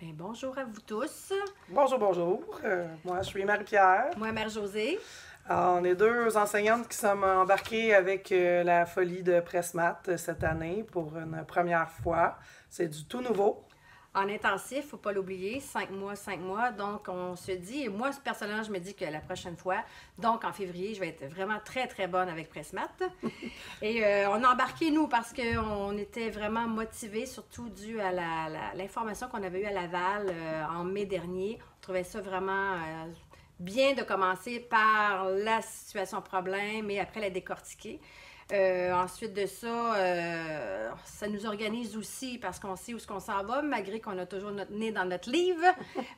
Bien, bonjour à vous tous. Bonjour, bonjour. Moi, je suis Marie-Pierre. Moi, Mère-Josée. Alors, on est deux enseignantes qui sommes embarquées avec la folie de Pressmat cette année pour une première fois. C'est du tout nouveau. En intensif, il ne faut pas l'oublier, 5 mois, 5 mois. Donc, on se dit, et moi, personnellement, je me dis que la prochaine fois, donc en février, je vais être vraiment très, très bonne avec Pressmat. Et on a embarqué, nous, parce qu'on était vraiment motivés, surtout dû à l'information qu'on avait eue à Laval en mai dernier. On trouvait ça vraiment bien de commencer par la situation problème et après la décortiquer. Ensuite de ça, ça nous organise aussi parce qu'on sait où est-ce qu'on s'en va, malgré qu'on a toujours notre nez dans notre livre.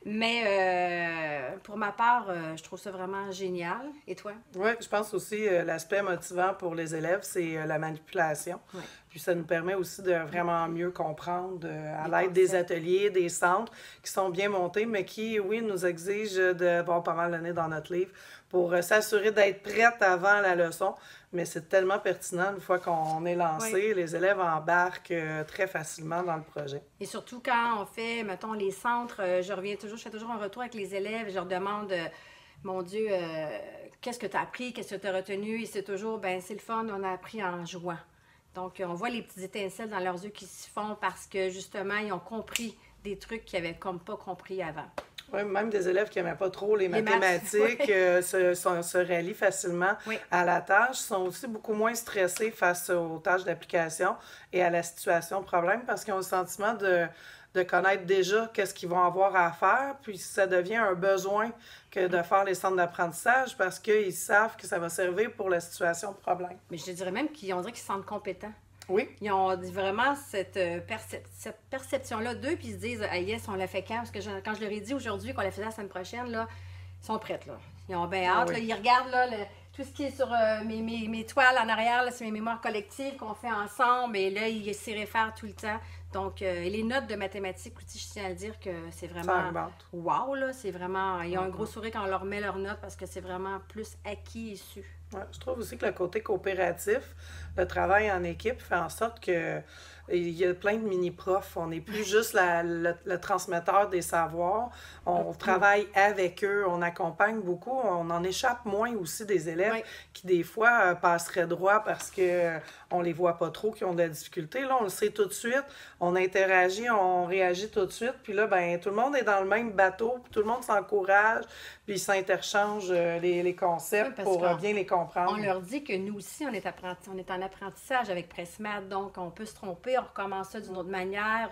Mais pour ma part, je trouve ça vraiment génial. Et toi? Oui, je pense aussi l'aspect motivant pour les élèves, c'est la manipulation. Ouais. Puis ça nous permet aussi de vraiment mieux comprendre à Les l'aide des concepts. ateliers, des centres qui sont bien montés, mais qui, oui, nous exigent d'avoir pas mal le nez dans notre livre pour s'assurer d'être prête avant la leçon. Mais c'est tellement pertinent une fois qu'on est lancé. Oui. Les élèves embarquent très facilement dans le projet. Et surtout quand on fait, mettons, les centres, je fais toujours un retour avec les élèves, je leur demande, mon Dieu, qu'est-ce que tu as appris, qu'est-ce que tu as retenu? Et c'est toujours, ben c'est le fun, on a appris en jouant. Donc, on voit les petites étincelles dans leurs yeux qui se font parce que, justement, ils ont compris des trucs qu'ils n'avaient comme pas compris avant. Oui, même des élèves qui n'aimaient pas trop les Les maths, mathématiques oui. se rallient facilement Oui. à la tâche, sont aussi beaucoup moins stressés face aux tâches d'application et à la situation problème parce qu'ils ont le sentiment de connaître déjà qu'est-ce qu'ils vont avoir à faire, puis ça devient un besoin que de faire les centres d'apprentissage parce qu'ils savent que ça va servir pour la situation problème. Mais je te dirais même qu'on dirait qu'ils se sentent compétents. Oui, Ils ont vraiment cette perception-là d'eux, puis ils se disent ah, yes, on l'a fait quand? Parce que quand je leur ai dit aujourd'hui qu'on la faisait la semaine prochaine, là, ils sont prêts. Là. Ils ont bien hâte. oui. Là, ils regardent là, tout ce qui est sur mes toiles en arrière, là, c'est mes mémoires collectives qu'on fait ensemble, et là, ils s'y réfèrent tout le temps. Donc, et les notes de mathématiques aussi, je tiens à le dire que c'est ça vraiment augmente. wow, là, c'est vraiment. Ils ont un gros sourire quand on leur met leurs notes parce que c'est vraiment plus acquis et su. Ouais, je trouve aussi que le côté coopératif, le travail en équipe fait en sorte que il y a plein de mini-profs. On n'est plus juste le transmetteur des savoirs. On travaille avec eux, on accompagne beaucoup. On en échappe moins aussi des élèves Oui. qui, des fois, passeraient droit parce que on les voit pas trop, qui ont de la difficulté. Là, on le sait tout de suite. On interagit, on réagit tout de suite. Puis là, ben tout le monde est dans le même bateau. Puis tout le monde s'encourage. Puis ils s'interchangent les concepts Oui, parce pour qu'on- bien les comprendre. On leur dit que nous aussi, on est en apprentissage avec Pressmat, donc on peut se tromper, on recommence ça d'une autre manière.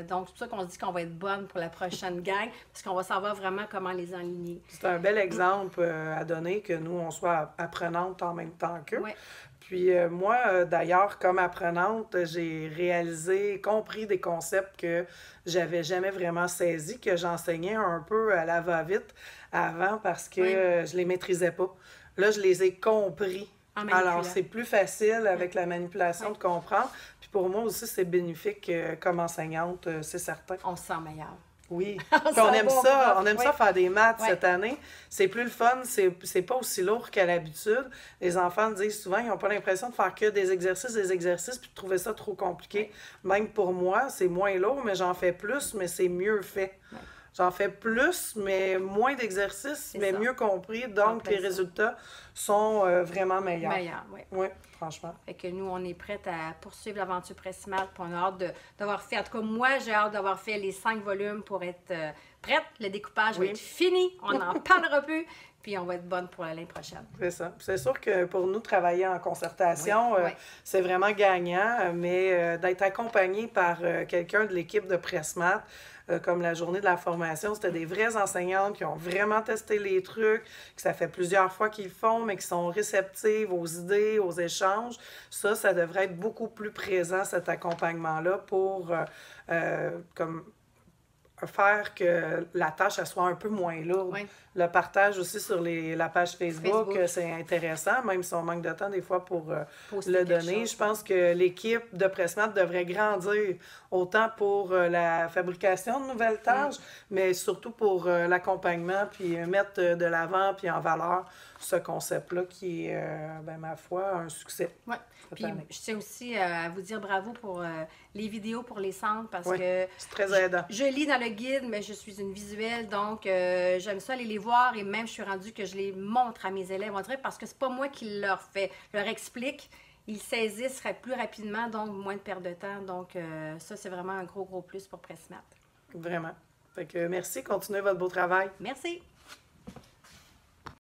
Donc, c'est pour ça qu'on se dit qu'on va être bonne pour la prochaine gang, parce qu'on va savoir vraiment comment les enligner. C'est un bel exemple à donner que nous, on soit apprenantes en même temps qu'eux. Ouais. Puis moi, d'ailleurs, comme apprenante, j'ai réalisé, compris des concepts que j'avais jamais vraiment saisis, que j'enseignais un peu à la va-vite avant parce que Oui. je les maîtrisais pas. Là, je les ai compris. En manipulant. Alors, c'est plus facile avec la manipulation de comprendre. Puis pour moi aussi, c'est bénéfique comme enseignante, c'est certain. On se sent meilleur. Oui. On Puis s'en va au prof. on aime Oui. ça faire des maths Oui. cette année. C'est plus le fun, c'est pas aussi lourd qu'à l'habitude. Les enfants disent souvent, ils n'ont pas l'impression de faire que des exercices, puis de trouver ça trop compliqué. Même pour moi, c'est moins lourd, mais j'en fais plus, mais c'est mieux fait. Oui. J'en fais plus, mais moins d'exercices, C'est mais ça. mieux compris. Donc, Complet les ça. résultats sont vraiment meilleurs. Meilleur, oui. Oui, franchement. Fait que nous, on est prêtes à poursuivre l'aventure Pressmat, puis on a hâte d'avoir fait, en tout cas, moi, j'ai hâte d'avoir fait les 5 volumes pour être prête. Le découpage Oui. va être fini, on n'en parlera plus, puis on va être bonne pour l'année prochaine. C'est ça. C'est sûr que pour nous, travailler en concertation, Oui, oui. c'est vraiment gagnant, mais d'être accompagné par quelqu'un de l'équipe de Pressmat, comme la journée de la formation, c'était des vraies enseignantes qui ont vraiment testé les trucs, que ça fait plusieurs fois qu'ils le font, mais qui sont réceptives aux idées, aux échanges. Ça devrait être beaucoup plus présent, cet accompagnement-là, pour comme faire que la tâche elle soit un peu moins lourde. Oui. Le partage aussi sur la page Facebook, Facebook. c'est intéressant, même si on manque de temps des fois pour Poster le quelque donner. chose. Je pense que l'équipe de Pressmat devrait grandir, autant pour la fabrication de nouvelles tâches, mais surtout pour l'accompagnement, puis mettre de l'avant, puis en valeur ce concept-là qui est, ben, ma foi, un succès. Ouais. cette Puis année. je tiens aussi à vous dire bravo pour les vidéos pour les centres parce Oui, que c'est très aidant. je lis dans le guide, mais je suis une visuelle, donc j'aime ça aller les voir et même je suis rendue que je les montre à mes élèves, on dirait, parce que c'est pas moi qui leur fais, je leur explique, ils saisissent plus rapidement, donc moins de perte de temps. Donc ça, c'est vraiment un gros plus pour PressMath. Vraiment. Fait que merci, continuez votre beau travail. Merci!